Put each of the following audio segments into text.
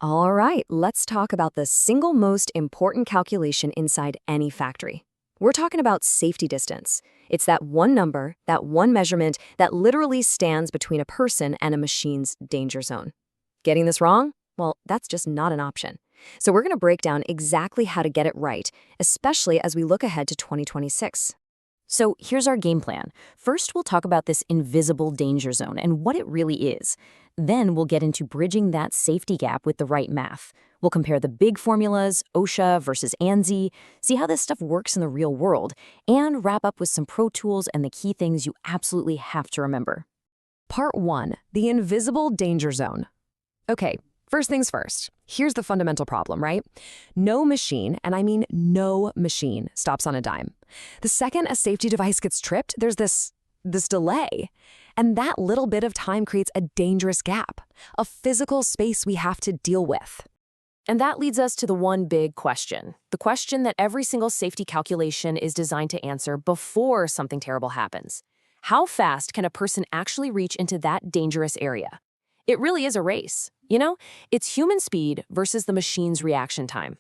All right, let's talk about the single most important calculation inside any factory. We're talking about safety distance. It's that one number, that one measurement that literally stands between a person and a machine's danger zone. Getting this wrong? Well, that's just not an option. So we're going to break down exactly how to get it right, especially as we look ahead to 2026. So here's our game plan. First, we'll talk about this invisible danger zone and what it really is. Then we'll get into bridging that safety gap with the right math. We'll compare the big formulas, OSHA versus ANSI, see how this stuff works in the real world, and wrap up with some pro tools and the key things you absolutely have to remember. Part 1. The invisible danger zone. Okay, first things first. Here's the fundamental problem, right? No machine, and I mean no machine, stops on a dime. The second a safety device gets tripped, there's this delay. And that little bit of time creates a dangerous gap, a physical space we have to deal with. And that leads us to the one big question, the question that every single safety calculation is designed to answer before something terrible happens. How fast can a person actually reach into that dangerous area? It really is a race. You know, it's human speed versus the machine's reaction time.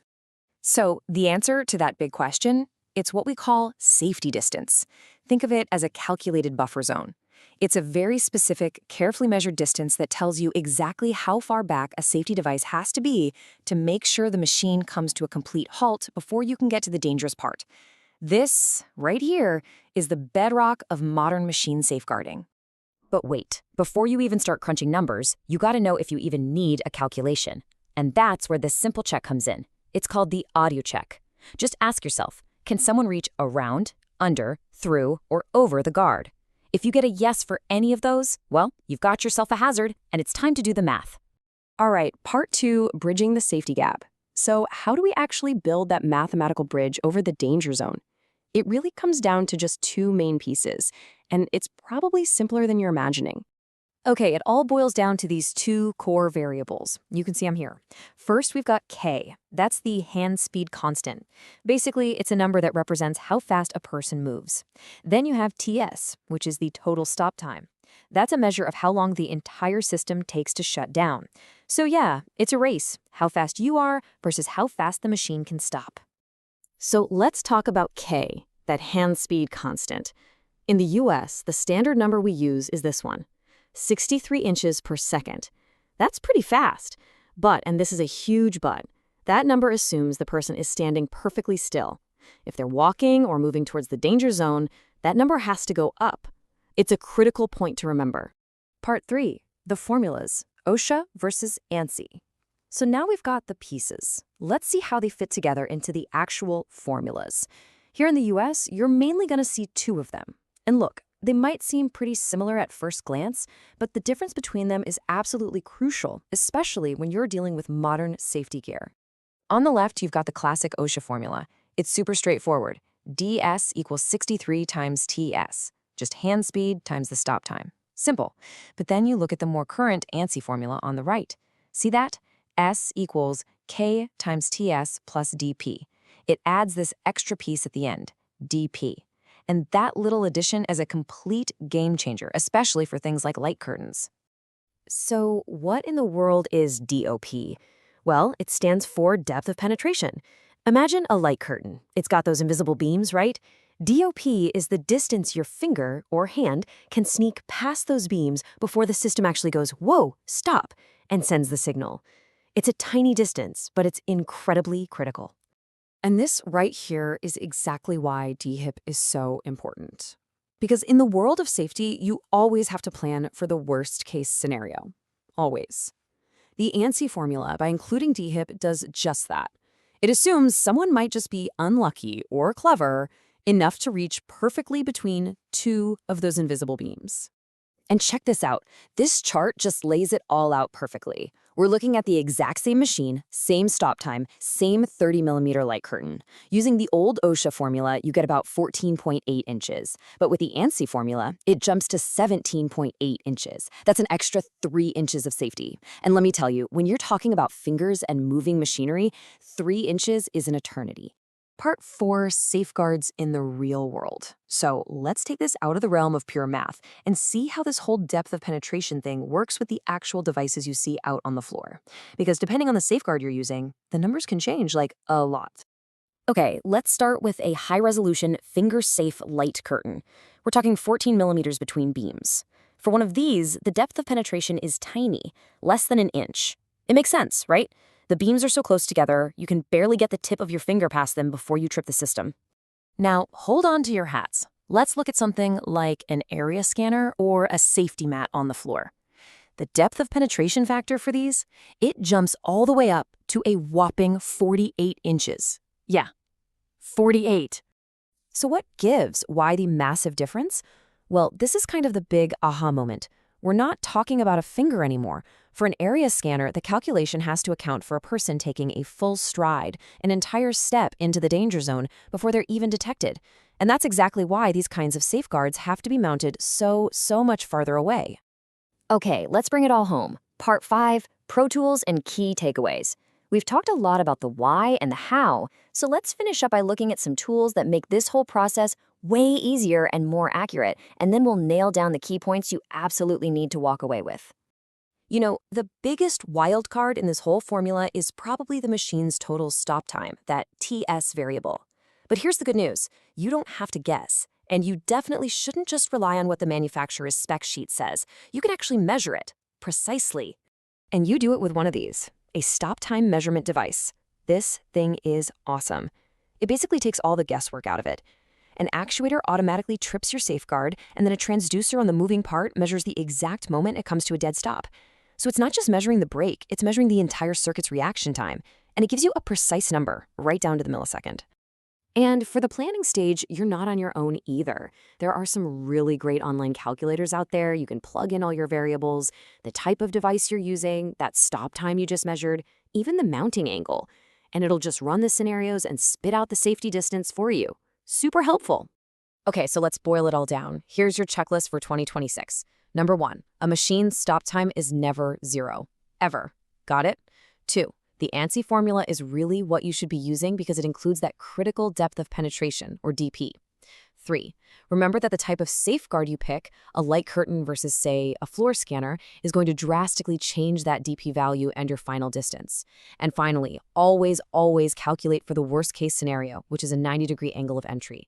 So the answer to that big question, it's what we call safety distance. Think of it as a calculated buffer zone. It's a very specific, carefully measured distance that tells you exactly how far back a safety device has to be to make sure the machine comes to a complete halt before you can get to the dangerous part. This, right here, is the bedrock of modern machine safeguarding. But wait, before you even start crunching numbers, you gotta know if you even need a calculation. And that's where this simple check comes in. It's called the audio check. Just ask yourself, can someone reach around, under, through, or over the guard? If you get a yes for any of those, well, you've got yourself a hazard, and it's time to do the math. All right, part 2, bridging the safety gap. So how do we actually build that mathematical bridge over the danger zone? It really comes down to just 2 main pieces, and it's probably simpler than you're imagining. Okay, it all boils down to these 2 core variables. You can see them here. First, we've got K. That's the hand speed constant. Basically, it's a number that represents how fast a person moves. Then you have TS, which is the total stop time. That's a measure of how long the entire system takes to shut down. So yeah, it's a race, how fast you are versus how fast the machine can stop. So let's talk about K, that hand speed constant. In the US, the standard number we use is this one. 63 inches per second. That's pretty fast. But, and this is a huge but, that number assumes the person is standing perfectly still. If they're walking or moving towards the danger zone, that number has to go up. It's a critical point to remember. Part 3, the formulas, OSHA versus ANSI. So now we've got the pieces. Let's see how they fit together into the actual formulas. Here in the US, you're mainly going to see 2 of them. And look, they might seem pretty similar at first glance, but the difference between them is absolutely crucial, especially when you're dealing with modern safety gear. On the left, you've got the classic OSHA formula. It's super straightforward. DS equals 63 times TS, just hand speed times the stop time. Simple. But then you look at the more current ANSI formula on the right. See that? S equals K times TS plus DP. It adds this extra piece at the end, DP. And that little addition is a complete game changer, especially for things like light curtains. So what in the world is DOP? Well, it stands for depth of penetration. Imagine a light curtain. It's got those invisible beams, right? DOP is the distance your finger or hand can sneak past those beams before the system actually goes, whoa, stop, and sends the signal. It's a tiny distance, but it's incredibly critical. And this right here is exactly why DHIP is so important. Because in the world of safety, you always have to plan for the worst case scenario. Always. The ANSI formula, by including DHIP, does just that. It assumes someone might just be unlucky or clever enough to reach perfectly between 2 of those invisible beams. And check this out. This chart just lays it all out perfectly. We're looking at the exact same machine, same stop time, same 30mm light curtain. Using the old OSHA formula, you get about 14.8 inches. But with the ANSI formula, it jumps to 17.8 inches. That's an extra 3 inches of safety. And let me tell you, when you're talking about fingers and moving machinery, 3 inches is an eternity. Part 4, safeguards in the real world. So let's take this out of the realm of pure math and see how this whole depth of penetration thing works with the actual devices you see out on the floor. Because depending on the safeguard you're using, the numbers can change like a lot. Okay, let's start with a high-resolution, finger-safe light curtain. We're talking 14 millimeters between beams. For one of these, the depth of penetration is tiny, less than an inch. It makes sense, right? The beams are so close together, you can barely get the tip of your finger past them before you trip the system. Now, hold on to your hats. Let's look at something like an area scanner or a safety mat on the floor. The depth of penetration factor for these, it jumps all the way up to a whopping 48 inches. Yeah, 48. So what gives? Why the massive difference? Well, this is kind of the big aha moment. We're not talking about a finger anymore. For an area scanner, the calculation has to account for a person taking a full stride, an entire step into the danger zone before they're even detected. And that's exactly why these kinds of safeguards have to be mounted so much farther away. Okay, let's bring it all home. Part 5, Pro Tools and key takeaways. We've talked a lot about the why and the how, so let's finish up by looking at some tools that make this whole process way easier and more accurate, and then we'll nail down the key points you absolutely need to walk away with. You know, the biggest wild card in this whole formula is probably the machine's total stop time, that TS variable. But here's the good news. You don't have to guess, and you definitely shouldn't just rely on what the manufacturer's spec sheet says. You can actually measure it, precisely. And you do it with one of these, a stop time measurement device. This thing is awesome. It basically takes all the guesswork out of it. An actuator automatically trips your safeguard, and then a transducer on the moving part measures the exact moment it comes to a dead stop. So it's not just measuring the brake, it's measuring the entire circuit's reaction time, and it gives you a precise number, right down to the millisecond. And for the planning stage, you're not on your own either. There are some really great online calculators out there. You can plug in all your variables, the type of device you're using, that stop time you just measured, even the mounting angle. And it'll just run the scenarios and spit out the safety distance for you. Super helpful. Okay, so let's boil it all down. Here's your checklist for 2026. Number 1, a machine's stop time is never 0. Ever. Got it? 2, the ANSI formula is really what you should be using because it includes that critical depth of penetration, or DP. 3, remember that the type of safeguard you pick, a light curtain versus, say, a floor scanner, is going to drastically change that DP value and your final distance. And finally, always calculate for the worst-case scenario, which is a 90-degree angle of entry.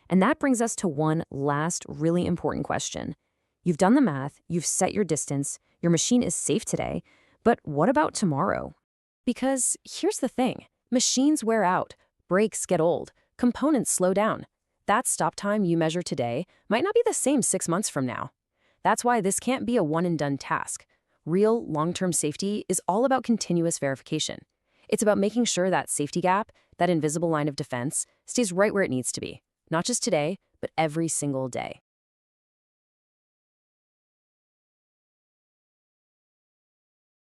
And that brings us to one last really important question. You've done the math, you've set your distance, your machine is safe today, but what about tomorrow? Because here's the thing, machines wear out, brakes get old, components slow down. That stop time you measure today might not be the same 6 months from now. That's why this can't be a one-and-done task. Real long-term safety is all about continuous verification. It's about making sure that safety gap, that invisible line of defense, stays right where it needs to be, not just today, but every single day.